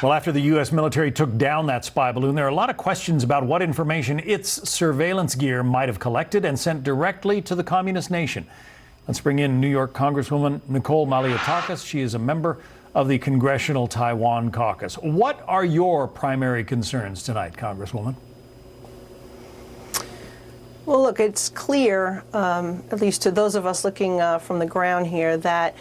Well, after the U.S. military took down that spy balloon, there are a lot of questions about what information its surveillance gear might have collected and sent directly to the communist nation. Let's bring in New York Congresswoman Nicole Malliotakis. She is a member of the Congressional Taiwan Caucus. What are your primary concerns tonight, Congresswoman? Well, look, it's clear, at least to those of us looking from the ground here, that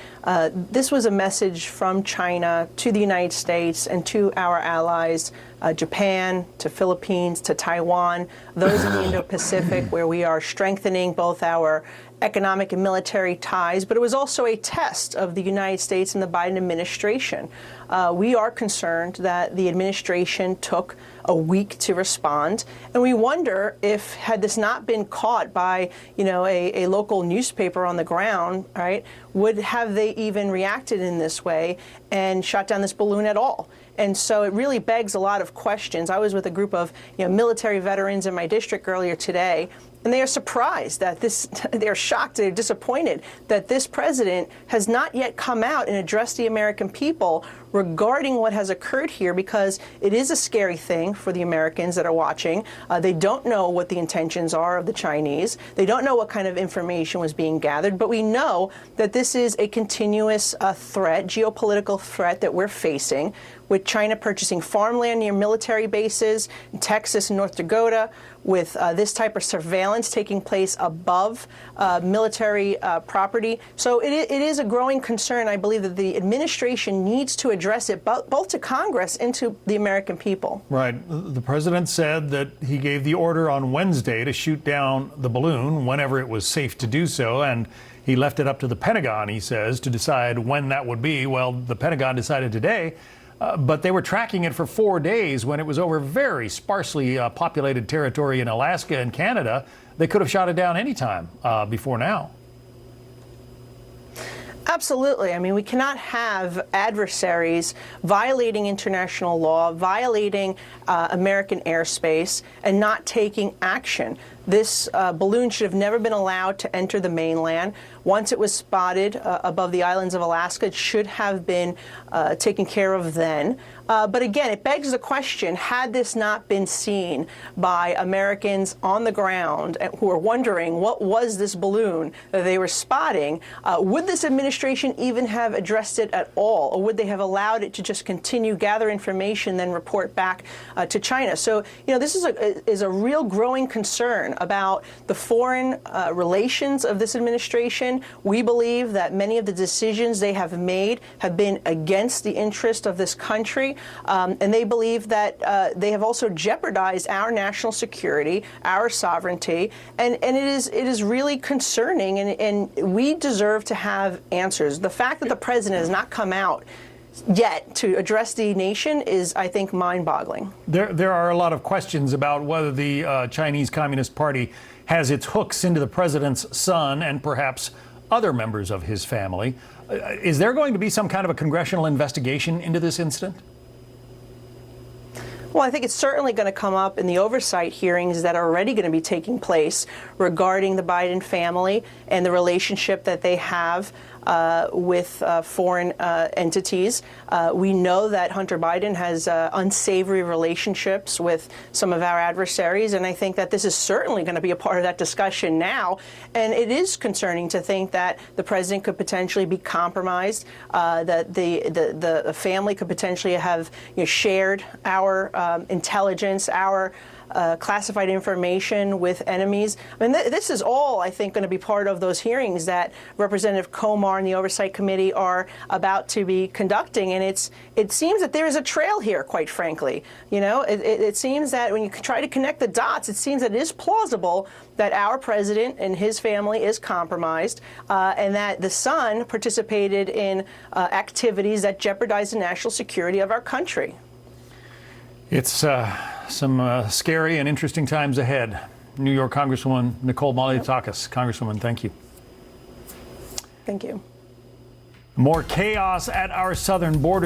this was a message from China to the United States and to our allies, Japan, to Philippines, to Taiwan, those in the Indo-Pacific, where we are strengthening both our economic and military ties, but it was also a test of the United States and the Biden administration. We are concerned that the administration took a week to respond, and we wonder if, had this not been caught by, a local newspaper on the ground, right, would have they even reacted in this way and shot down this balloon at all? And so it really begs a lot of questions. I was with a group of military veterans in my district earlier today, and they are surprised that they're shocked, they're disappointed that this president has not yet come out and addressed the American people regarding what has occurred here, because it is a scary thing for the Americans that are watching. They don't know what the intentions are of the Chinese. They don't know what kind of information was being gathered, but we know that this is a continuous threat, geopolitical threat that we're facing, with China purchasing farmland near military bases in Texas and North Dakota, with this type of surveillance taking place above military property. So it is a growing concern. I believe that the administration needs to address it, both to Congress and to the American people. Right. The president said that he gave the order on Wednesday to shoot down the balloon whenever it was safe to do so, and he left it up to the Pentagon, he says, to decide when that would be. Well, the Pentagon decided today. But they were tracking it for 4 days when it was over very sparsely populated territory in Alaska and Canada. They could have shot it down anytime before now. Absolutely. I mean, we cannot have adversaries violating international law, violating American airspace, and not taking action. This balloon should have never been allowed to enter the mainland. Once it was spotted above the islands of Alaska, it should have been taken care of then. But again, it begs the question, had this not been seen by Americans on the ground who are wondering what was this balloon that they were spotting, would this administration even have addressed it at all? Or would they have allowed it to just continue, gather information, then report back to China? So, this is a real growing concern about the foreign relations of this administration. We believe that many of the decisions they have made have been against the interest of this country, and they believe that they have also jeopardized our national security, our sovereignty, and it is really concerning, and we deserve to have answers. The fact that the president has not come out yet to address the nation is, I think, mind-boggling. There are a lot of questions about whether the Chinese Communist Party has its hooks into the president's son and perhaps other members of his family. Is there going to be some kind of a congressional investigation into this incident? Well, I think it's certainly going to come up in the oversight hearings that are already going to be taking place regarding the Biden family and the relationship that they have with foreign entities. We know that Hunter Biden has unsavory relationships with some of our adversaries, and I think that this is certainly going to be a part of that discussion now. And it is concerning to think that the president could potentially be compromised, that the family could potentially have shared our intelligence, our classified information with enemies. I mean, this is all, I think, going to be part of those hearings that Representative Komar and the Oversight Committee are about to be conducting. And it seems that there is a trail here, quite frankly. It seems that when you try to connect the dots, it seems that it is plausible that our president and his family is compromised, and that the son participated in activities that jeopardize the national security of our country. It's some scary and interesting times ahead. New York Congresswoman Nicole Malliotakis. Congresswoman, thank you. Thank you. More chaos at our southern border.